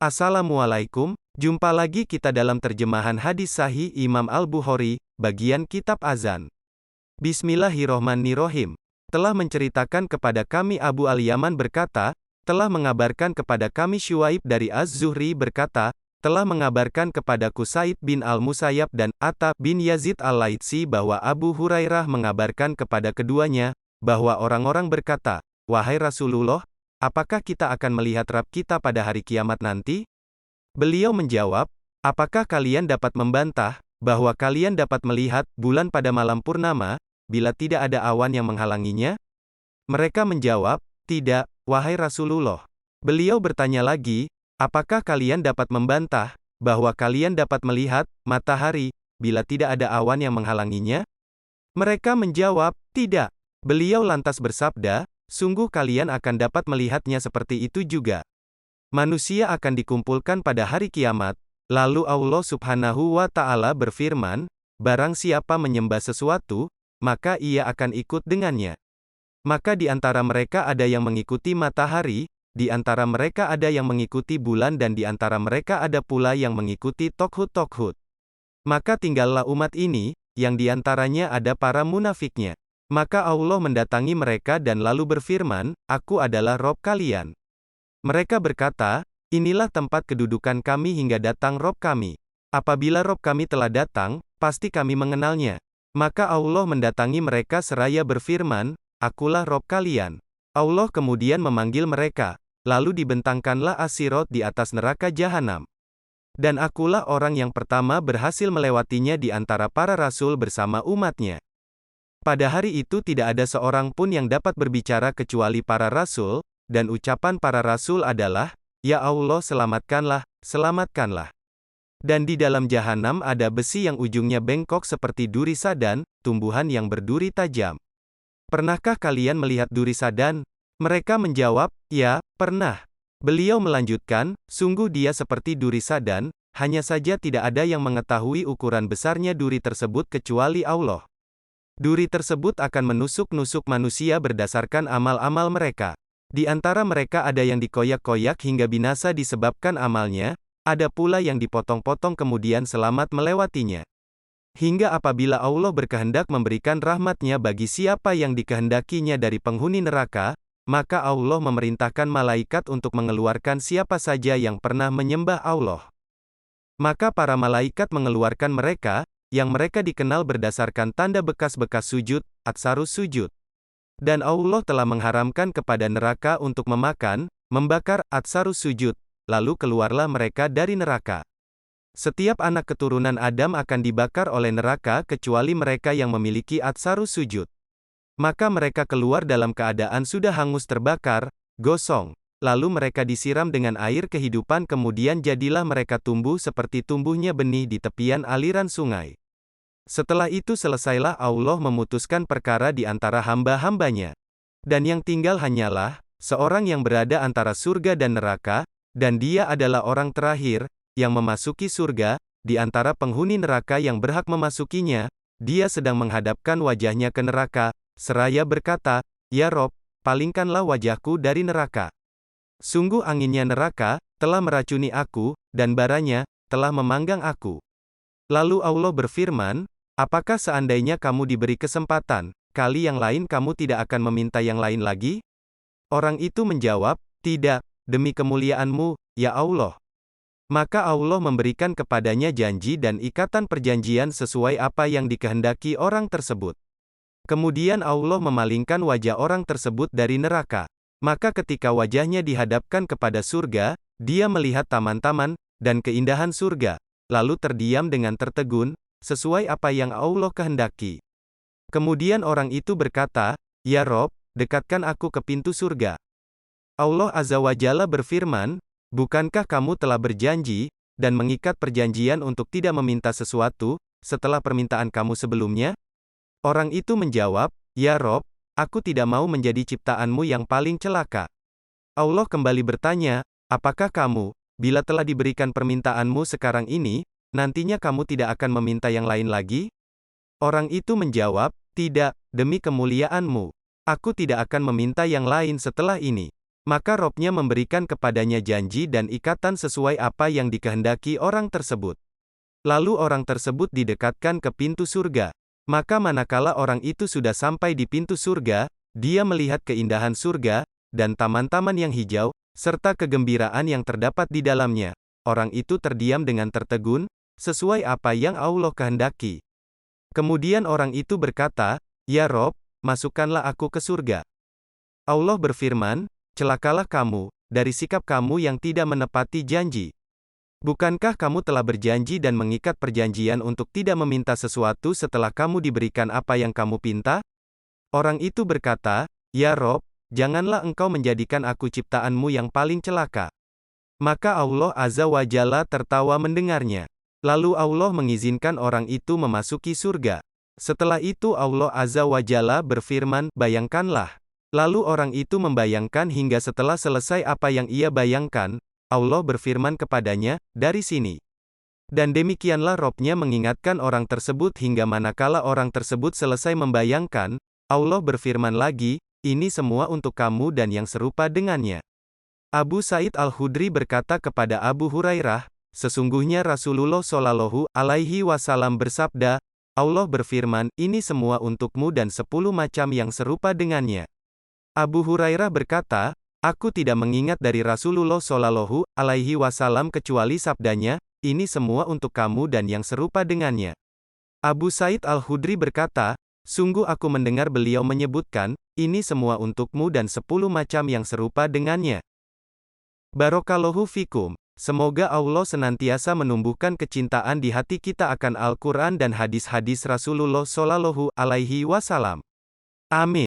Assalamualaikum, jumpa lagi kita dalam terjemahan hadis sahih Imam Al-Bukhari, bagian kitab azan. Bismillahirrohmanirrohim. Telah menceritakan kepada kami Abu Al-Yaman berkata, telah mengabarkan kepada kami Syuaib dari Az-Zuhri berkata, telah mengabarkan kepadaku Said bin Al-Musayyab dan Atta bin Yazid Al-Laitsi bahwa Abu Hurairah mengabarkan kepada keduanya, bahwa orang-orang berkata, "Wahai Rasulullah, apakah kita akan melihat Rabb kita pada hari kiamat nanti?" Beliau menjawab, "Apakah kalian dapat membantah, bahwa kalian dapat melihat bulan pada malam purnama, bila tidak ada awan yang menghalanginya?" Mereka menjawab, "Tidak, wahai Rasulullah." Beliau bertanya lagi, "Apakah kalian dapat membantah, bahwa kalian dapat melihat matahari, bila tidak ada awan yang menghalanginya?" Mereka menjawab, "Tidak." Beliau lantas bersabda, "Sungguh kalian akan dapat melihatnya seperti itu juga. Manusia akan dikumpulkan pada hari kiamat, lalu Allah Subhanahu wa Ta'ala berfirman, barang siapa menyembah sesuatu, maka ia akan ikut dengannya. Maka di antara mereka ada yang mengikuti matahari, di antara mereka ada yang mengikuti bulan dan di antara mereka ada pula yang mengikuti Toghut. Maka tinggallah umat ini, yang di antaranya ada para munafiknya. Maka Allah mendatangi mereka dan lalu berfirman, Aku adalah Rob kalian." Mereka berkata, "Inilah tempat kedudukan kami hingga datang Rob kami. Apabila Rob kami telah datang, pasti kami mengenalnya." Maka Allah mendatangi mereka seraya berfirman, "Akulah Rob kalian." Allah kemudian memanggil mereka, lalu dibentangkanlah as-sirat di atas neraka jahanam. Dan akulah orang yang pertama berhasil melewatinya di antara para rasul bersama umatnya. Pada hari itu tidak ada seorang pun yang dapat berbicara kecuali para rasul, dan ucapan para rasul adalah, "Ya Allah selamatkanlah, selamatkanlah." Dan di dalam jahanam ada besi yang ujungnya bengkok seperti duri sadan, tumbuhan yang berduri tajam. "Pernahkah kalian melihat duri sadan?" Mereka menjawab, "Ya, pernah." Beliau melanjutkan, "Sungguh dia seperti duri sadan, hanya saja tidak ada yang mengetahui ukuran besarnya duri tersebut kecuali Allah. Duri tersebut akan menusuk-nusuk manusia berdasarkan amal-amal mereka. Di antara mereka ada yang dikoyak-koyak hingga binasa disebabkan amalnya, ada pula yang dipotong-potong kemudian selamat melewatinya. Hingga apabila Allah berkehendak memberikan rahmatnya bagi siapa yang dikehendakinya dari penghuni neraka, maka Allah memerintahkan malaikat untuk mengeluarkan siapa saja yang pernah menyembah Allah. Maka para malaikat mengeluarkan mereka, yang mereka dikenal berdasarkan tanda bekas-bekas sujud, atsarus sujud. Dan Allah telah mengharamkan kepada neraka untuk memakan, membakar, atsarus sujud, lalu keluarlah mereka dari neraka. Setiap anak keturunan Adam akan dibakar oleh neraka kecuali mereka yang memiliki atsarus sujud. Maka mereka keluar dalam keadaan sudah hangus terbakar, gosong. Lalu mereka disiram dengan air kehidupan kemudian jadilah mereka tumbuh seperti tumbuhnya benih di tepian aliran sungai. Setelah itu selesailah Allah memutuskan perkara di antara hamba-hambanya. Dan yang tinggal hanyalah seorang yang berada antara surga dan neraka, dan dia adalah orang terakhir yang memasuki surga. Di antara penghuni neraka yang berhak memasukinya, dia sedang menghadapkan wajahnya ke neraka, seraya berkata, "Ya Rob, palingkanlah wajahku dari neraka. Sungguh anginnya neraka telah meracuni aku, dan baranya telah memanggang aku." Lalu Allah berfirman, "Apakah seandainya kamu diberi kesempatan, kali yang lain kamu tidak akan meminta yang lain lagi?" Orang itu menjawab, "Tidak, demi kemuliaan-Mu, ya Allah." Maka Allah memberikan kepadanya janji dan ikatan perjanjian sesuai apa yang dikehendaki orang tersebut. Kemudian Allah memalingkan wajah orang tersebut dari neraka. Maka ketika wajahnya dihadapkan kepada surga, dia melihat taman-taman dan keindahan surga, lalu terdiam dengan tertegun, sesuai apa yang Allah kehendaki. Kemudian orang itu berkata, "Ya Rob, dekatkan aku ke pintu surga." Allah Azza wa Jalla berfirman, "Bukankah kamu telah berjanji, dan mengikat perjanjian untuk tidak meminta sesuatu, setelah permintaan kamu sebelumnya?" Orang itu menjawab, "Ya Rob, aku tidak mau menjadi ciptaanmu yang paling celaka." Allah kembali bertanya, "Apakah kamu, bila telah diberikan permintaanmu sekarang ini, nantinya kamu tidak akan meminta yang lain lagi?" Orang itu menjawab, "Tidak, demi kemuliaan-Mu. Aku tidak akan meminta yang lain setelah ini." Maka Robnya memberikan kepadanya janji dan ikatan sesuai apa yang dikehendaki orang tersebut. Lalu orang tersebut didekatkan ke pintu surga. Maka manakala orang itu sudah sampai di pintu surga, dia melihat keindahan surga, dan taman-taman yang hijau, serta kegembiraan yang terdapat di dalamnya. Orang itu terdiam dengan tertegun, sesuai apa yang Allah kehendaki. Kemudian orang itu berkata, "Ya Rob, masukkanlah aku ke surga." Allah berfirman, "Celakalah kamu, dari sikap kamu yang tidak menepati janji. Bukankah kamu telah berjanji dan mengikat perjanjian untuk tidak meminta sesuatu setelah kamu diberikan apa yang kamu pinta?" Orang itu berkata, "Ya Rob, janganlah engkau menjadikan aku ciptaanmu yang paling celaka." Maka Allah Azza wa Jalla tertawa mendengarnya. Lalu Allah mengizinkan orang itu memasuki surga. Setelah itu Allah Azza wa Jalla berfirman, "Bayangkanlah." Lalu orang itu membayangkan hingga setelah selesai apa yang ia bayangkan, Allah berfirman kepadanya, "Dari sini." Dan demikianlah Robnya mengingatkan orang tersebut hingga manakala orang tersebut selesai membayangkan, Allah berfirman lagi, "Ini semua untuk kamu dan yang serupa dengannya." Abu Sa'id Al-Khudri berkata kepada Abu Hurairah, "Sesungguhnya Rasulullah Shallallahu Alaihi Wasallam bersabda, Allah berfirman, ini semua untukmu dan 10 macam yang serupa dengannya." Abu Hurairah berkata, "Aku tidak mengingat dari Rasulullah Shallallahu Alaihi Wasallam kecuali sabdanya, ini semua untuk kamu dan yang serupa dengannya." Abu Sa'id Al-Khudri berkata, "Sungguh aku mendengar beliau menyebutkan, ini semua untukmu dan 10 macam yang serupa dengannya." Barakallahu fikum. Semoga Allah senantiasa menumbuhkan kecintaan di hati kita akan Al-Quran dan hadis-hadis Rasulullah Shallallahu Alaihi Wasallam. Amin.